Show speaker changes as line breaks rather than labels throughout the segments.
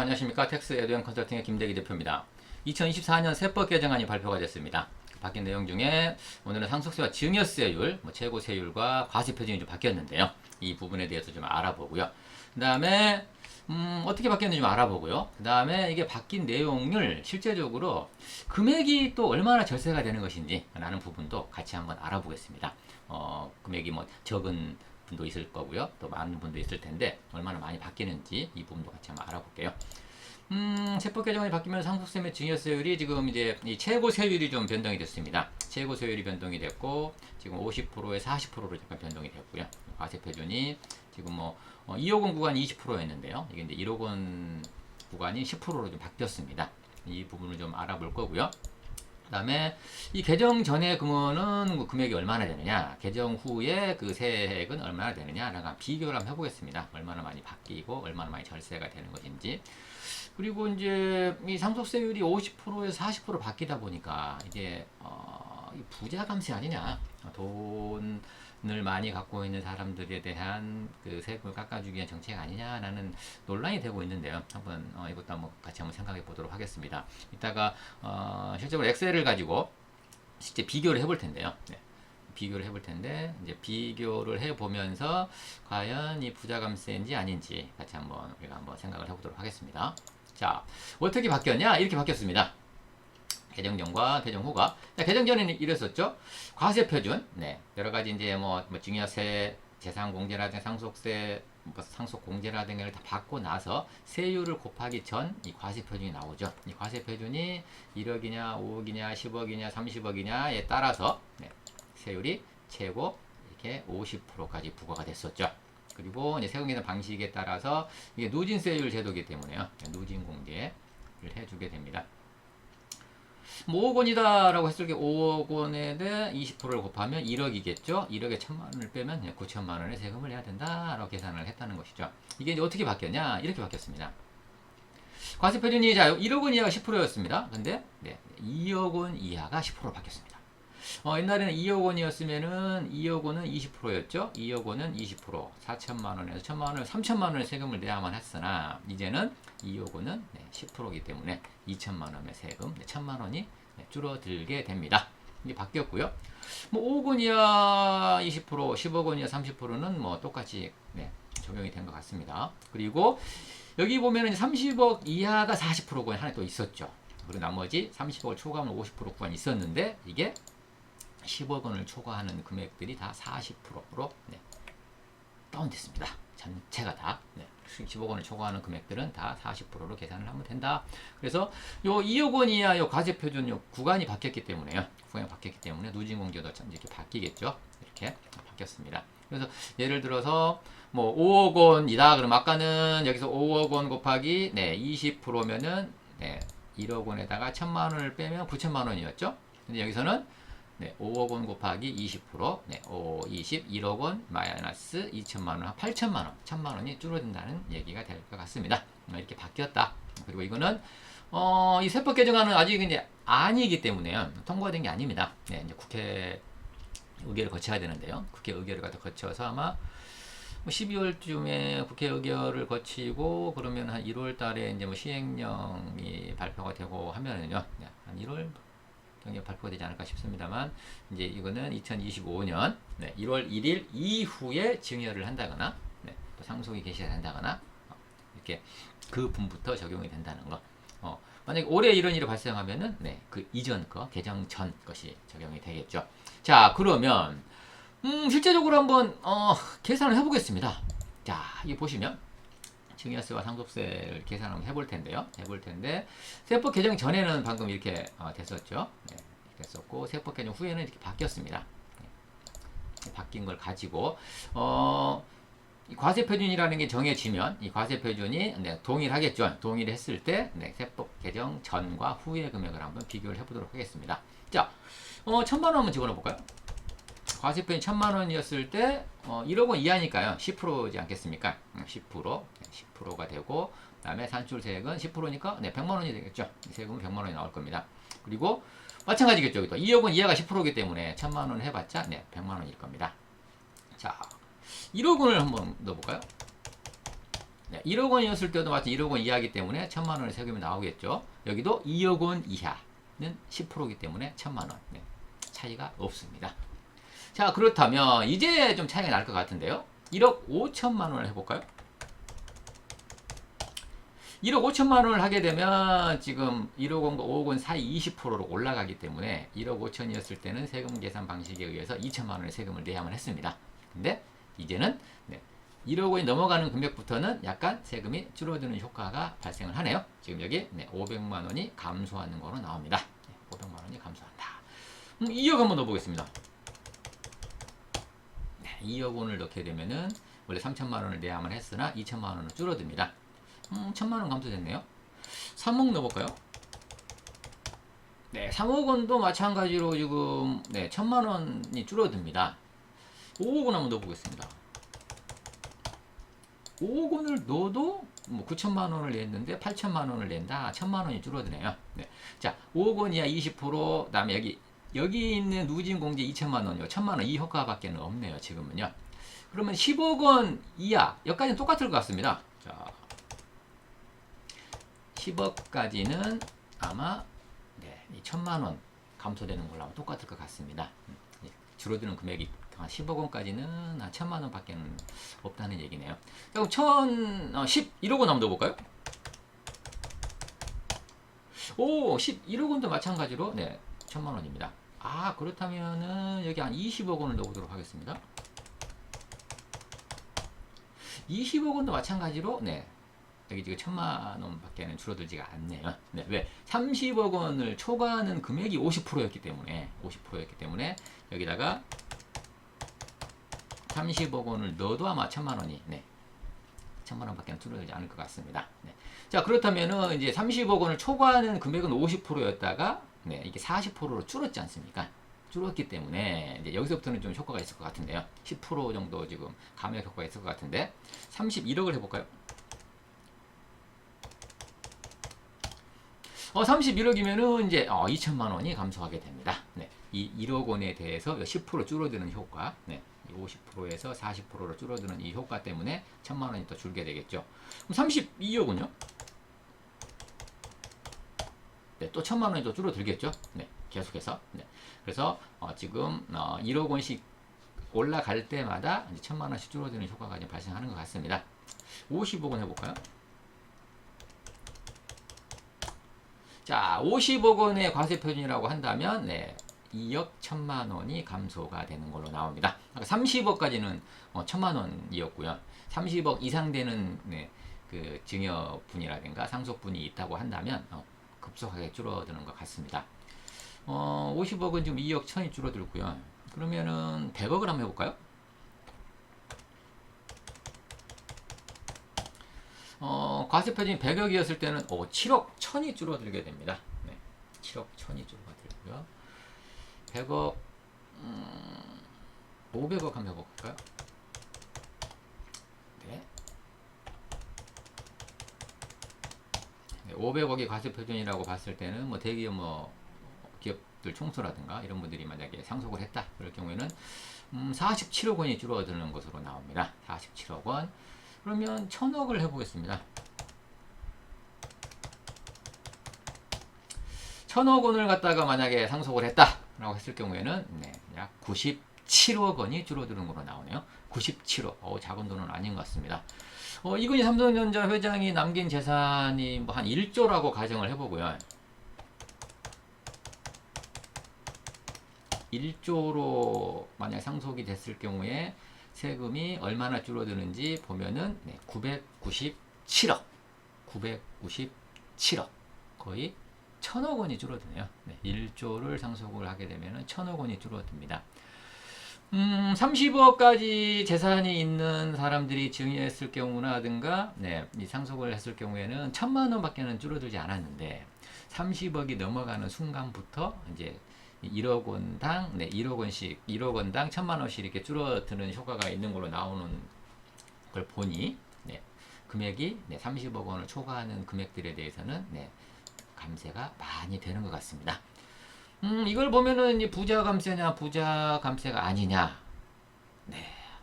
안녕하십니까. 텍스 에듀앤 컨설팅의 김대기 대표입니다. 2024년 세법 개정안이 발표가 됐습니다. 바뀐 내용 중에 오늘은 상속세와 증여세율, 최고 세율과 과세 표준이 좀 바뀌었는데요. 이 부분에 대해서 좀 알아보고요. 그 다음에 어떻게 바뀌었는지 좀 알아보고요. 그 다음에 이게 바뀐 내용을 실제적으로 금액이 또 얼마나 절세가 되는 것인지 라는 부분도 같이 한번 알아보겠습니다. 금액이 적은 분도 있을 거고요. 또 많은 분도 있을 텐데 얼마나 많이 바뀌는지 이 부분도 같이 한번 알아볼게요. 세법 개정안이 바뀌면 상속세 및 증여세율이 지금 이제 이 최고 세율이 좀 변동이 됐습니다. 최고 세율이 변동이 됐고 지금 50%에 40%로 잠깐 변동이 됐고요. 과세 표준이 지금 2억 원 구간이 20%였는데요. 이게 이제 1억 원 구간이 10%로 좀 바뀌었습니다. 이 부분을 좀 알아볼 거고요. 그 다음에 이 개정 전에 그러면은 금액이 얼마나 되느냐, 개정 후에 그 세액은 얼마나 되느냐라는 비교를 한번 해보겠습니다. 얼마나 많이 바뀌고 얼마나 많이 절세가 되는 것인지. 그리고 이제 이 상속세율이 50%에서 40% 바뀌다 보니까 이게 부자 감세 아니냐, 돈을 많이 갖고 있는 사람들에 대한 그 세금을 깎아주기 위한 정책 아니냐라는 논란이 되고 있는데요. 한번 이것도 한번 같이 한번 생각해 보도록 하겠습니다. 이따가 실제로 엑셀을 가지고 실제 비교를 해볼 텐데요. 네. 비교를 해볼 텐데 이제 비교를 해보면서 과연 이 부자 감세인지 아닌지 같이 한번 우리가 한번 생각을 해보도록 하겠습니다. 자, 어떻게 바뀌었냐? 이렇게 바뀌었습니다. 개정 전과 개정 후가. 개정 전에는 이랬었죠. 과세 표준, 여러 가지 이제 증여세, 재산 공제라든가 상속세, 상속 공제라든가 다 받고 나서 세율을 곱하기 전 이 과세 표준이 나오죠. 이 과세 표준이 1억이냐, 5억이냐, 10억이냐, 30억이냐에 따라서 세율이 최고 이렇게 50%까지 부과가 됐었죠. 그리고 이제 세금 계산 방식에 따라서 이게 누진세율 제도이기 때문에요. 누진 공제를 해주게 됩니다. 5억 원이다라고 했을 때 5억 원에 대해 20%를 곱하면 1억이겠죠. 1억에 1,000만 원을 빼면 9천만 원의 세금을 내야 된다라고 계산을 했다는 것이죠. 이게 이제 어떻게 바뀌었냐? 이렇게 바뀌었습니다. 과세 표준이 1억 원 이하가 10%였습니다. 근데 2억 원 이하가 10%로 바뀌었습니다. 옛날에는 2억 원이었으면은 2억 원은 20%였죠. 2억 원은 20%, 4천만 원에서 1천만 원, 3천만 원의 세금을 내야만 했으나 이제는 2억 원은 10%이기 때문에 2천만 원의 세금, 1천만 원이 줄어들게 됩니다. 이게 바뀌었고요. 5억 원 이하 20%, 10억 원 이하 30%는 똑같이 적용이 된 것 같습니다. 그리고 여기 보면은 30억 이하가 40% 구간이 하나 또 있었죠. 그리고 나머지 30억을 초과하면 50% 구간이 있었는데 이게 10억 원을 초과하는 금액들이 다 40%로 다운됐습니다. 전체가 다 10억 원을 초과하는 금액들은 다 40%로 계산을 하면 된다. 그래서 요 2억 원 이하 요 과세 표준 요 구간이 바뀌었기 때문에요. 구간이 바뀌었기 때문에 누진 공제도 이렇게 바뀌겠죠. 이렇게 바뀌었습니다. 그래서 예를 들어서 5억 원이다. 그럼 아까는 여기서 5억 원 곱하기 20%면은 1억 원에다가 1,000만 원을 빼면 9천만 원이었죠. 근데 여기서는 5억 원 곱하기 20%, 5, 20, 1억 원 마이너스 2천만 원, 8천만 원, 1천만 원이 줄어든다는 얘기가 될 것 같습니다. 이렇게 바뀌었다. 그리고 이거는 이 세법 개정안은 아직 이제 아니기 때문에요. 통과된 게 아닙니다. 이제 국회 의결을 거쳐야 되는데요. 국회 의결을 거쳐서 아마 12월쯤에 국회 의결을 거치고 그러면 한 1월 달에 이제 시행령이 발표가 되고 하면은요, 한 1월 경에 발표가 되지 않을까 싶습니다만, 이제 이거는 2025년 1월 1일 이후에 증여를 한다거나, 또 상속이 개시가 된다거나, 이렇게 그 분부터 적용이 된다는 거. 만약에 올해 이런 일이 발생하면은, 그 이전 거, 개정 전 것이 적용이 되겠죠. 자, 그러면, 실제적으로 한번, 계산을 해보겠습니다. 자, 이 보시면, 증여세와 상속세를 계산 한번 해볼 텐데요. 세법 개정 전에는 방금 이렇게 됐었죠. 됐었고, 세법 개정 후에는 이렇게 바뀌었습니다. 바뀐 걸 가지고, 이 과세 표준이라는 게 정해지면, 이 과세 표준이 동일하겠죠. 동일했을 때, 세법 개정 전과 후의 금액을 한번 비교를 해보도록 하겠습니다. 자, 1,000만 원 한번 집어넣어볼까요? 과세 표준이 1,000만 원이었을 때 1억 원 이하니까요. 10%지 않겠습니까? 10%가 되고, 그 다음에 산출세액은 10%니까 100만 원이 되겠죠. 세금은 100만 원이 나올 겁니다. 그리고 마찬가지겠죠. 2억 원 이하가 10%이기 때문에 1,000만 원 해봤자 100만 원일 겁니다. 자, 1억 원을 한번 넣어볼까요? 네, 1억 원이었을 때도 마치 1억 원 이하이기 때문에 1,000만 원의 세금이 나오겠죠. 여기도 2억 원 이하는 10%이기 때문에 1,000만 원. 네, 차이가 없습니다. 자, 그렇다면 이제 좀 차이가 날 것 같은데요. 1억 5천만 원을 해볼까요? 1억 5천만 원을 하게 되면 지금 1억 원과 5억 원 사이 20%로 올라가기 때문에 1억 5천이었을 때는 세금 계산 방식에 의해서 2천만 원의 세금을 내야만 했습니다. 근데 이제는 1억 원이 넘어가는 금액부터는 약간 세금이 줄어드는 효과가 발생을 하네요. 지금 여기 500만 원이 감소하는 거로 나옵니다. 500만 원이 감소한다. 2억 한번 넣어보겠습니다. 2억 원을 넣게 되면은 원래 3천만 원을 내야만 했으나 2천만 원으로 줄어듭니다. 1천만 원 감소됐네요. 3억 넣어볼까요? 네, 3억 원도 마찬가지로 지금 1천만 원이 줄어듭니다. 5억 원 한번 넣어보겠습니다. 5억 원을 넣어도 9천만 원을 냈는데 8천만 원을 낸다. 1천만 원이 줄어드네요. 네. 자, 5억 원 이하 20%, 그다음에 여기 있는 누진공제 2천만 원요. 1천만 원 이 효과밖에 없네요. 지금은요. 그러면 10억 원 이하 여기까지는 똑같을 것 같습니다. 자, 10억까지는 아마 1천만 원 감소되는 걸로 하면 똑같을 것 같습니다. 줄어드는 금액이 10억 원까지는 한 1천만 원 밖에 없다는 얘기네요. 그럼 1억 원 한번 넣어볼까요? 오, 1억 원도 마찬가지로 1천만 원입니다. 아, 그렇다면은 여기 한 20억 원을 넣어보도록 하겠습니다. 20억 원도 마찬가지로 여기 지금 1천만 원밖에는 줄어들지가 않네요. 왜? 30억 원을 초과하는 금액이 50%였기 때문에 여기다가 30억 원을 넣어도 아마 1천만 원이 1천만 원밖에 줄어들지 않을 것 같습니다. 자, 그렇다면은 이제 30억 원을 초과하는 금액은 50%였다가 이게 40%로 줄었지 않습니까? 줄었기 때문에 이제 여기서부터는 좀 효과가 있을 것 같은데요. 10% 정도 지금 감액 효과가 있을 것 같은데 31억을 해볼까요? 31억이면은 이제 2천만 원이 감소하게 됩니다. 이 1억 원에 대해서 10% 줄어드는 효과, 50%에서 40%로 줄어드는 이 효과 때문에 1천만 원이 또 줄게 되겠죠. 그럼 32억은요? 또 1천만 원이 또 줄어들겠죠. 계속해서. 그래서 지금 1억 원씩 올라갈 때마다 이제 1천만 원씩 줄어드는 효과가 이제 발생하는 것 같습니다. 50억 원 해볼까요? 자, 50억 원의 과세 표준이라고 한다면 2억 1천만 원이 감소가 되는 걸로 나옵니다. 30억까지는 1천만 원이었고요. 30억 이상 되는 그 증여분이라든가 상속분이 있다고 한다면 급속하게 줄어드는 것 같습니다. 50억은 지금 2억 1천이 줄어들고요. 그러면은 100억을 한번 해볼까요? 과세 표준이 100억이었을 때는 7억 1천이 줄어들게 됩니다. 7억 1천이 줄어들고요. 100억 500억 한번 해볼까요? 네. 500억이 과세 표준이라고 봤을 때는 대기업 기업들 총수라든가 이런 분들이 만약에 상속을 했다 그럴 경우에는 47억 원이 줄어드는 것으로 나옵니다. 47억 원. 그러면 1000억을 해보겠습니다. 1000억 원을 갖다가 만약에 상속을 했다라고 했을 경우에는 약 97억 원이 줄어드는 걸로 나오네요. 97억. 작은 돈은 아닌 것 같습니다. 이건희 삼성전자 회장이 남긴 재산이 한 1조라고 가정을 해보고요. 1조로 만약 상속이 됐을 경우에 세금이 얼마나 줄어드는지 보면은 997억 997억 거의 1000억 원이 줄어드네요. 1조를 상속을 하게 되면은 1000억 원이 줄어듭니다. 30억까지 재산이 있는 사람들이 증여했을 경우라든가 이 상속을 했을 경우에는 1000만 원밖에는 줄어들지 않았는데 30억이 넘어가는 순간부터 이제 1억 원당 1억 원씩 1억 원당 1000만 원씩 이렇게 줄어드는 효과가 있는 걸로 나오는 걸 보니 금액이 30억 원을 초과하는 금액들에 대해서는 감세가 많이 되는 것 같습니다. 이걸 보면은 부자 감세냐 부자 감세가 아니냐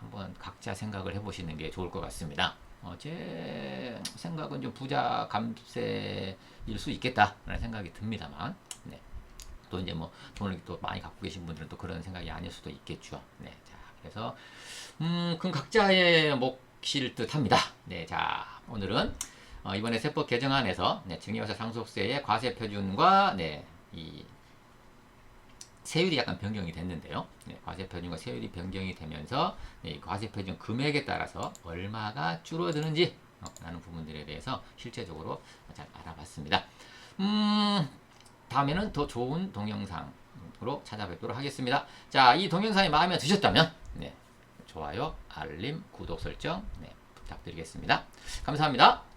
한번 각자 생각을 해보시는 게 좋을 것 같습니다. 제 생각은 좀 부자 감세일 수 있겠다라는 생각이 듭니다만, 네. 또 이제 뭐 돈을 또 많이 갖고 계신 분들은 또 그런 생각이 아닐 수도 있겠죠. 네, 자, 그래서 그건 각자의 몫일 듯합니다. 네, 자, 오늘은 이번에 세법 개정안에서 네, 증여세 상속세의 과세 표준과 네, 이 세율이 약간 변경이 됐는데요. 네, 과세 표준과 세율이 변경이 되면서 네, 과세 표준 금액에 따라서 얼마가 줄어드는지 라는 부분들에 대해서 실제적으로 잘 알아봤습니다. 다음에는 더 좋은 동영상으로 찾아뵙도록 하겠습니다. 자, 이 동영상이 마음에 드셨다면 네, 좋아요, 알림, 구독 설정 네, 부탁드리겠습니다. 감사합니다.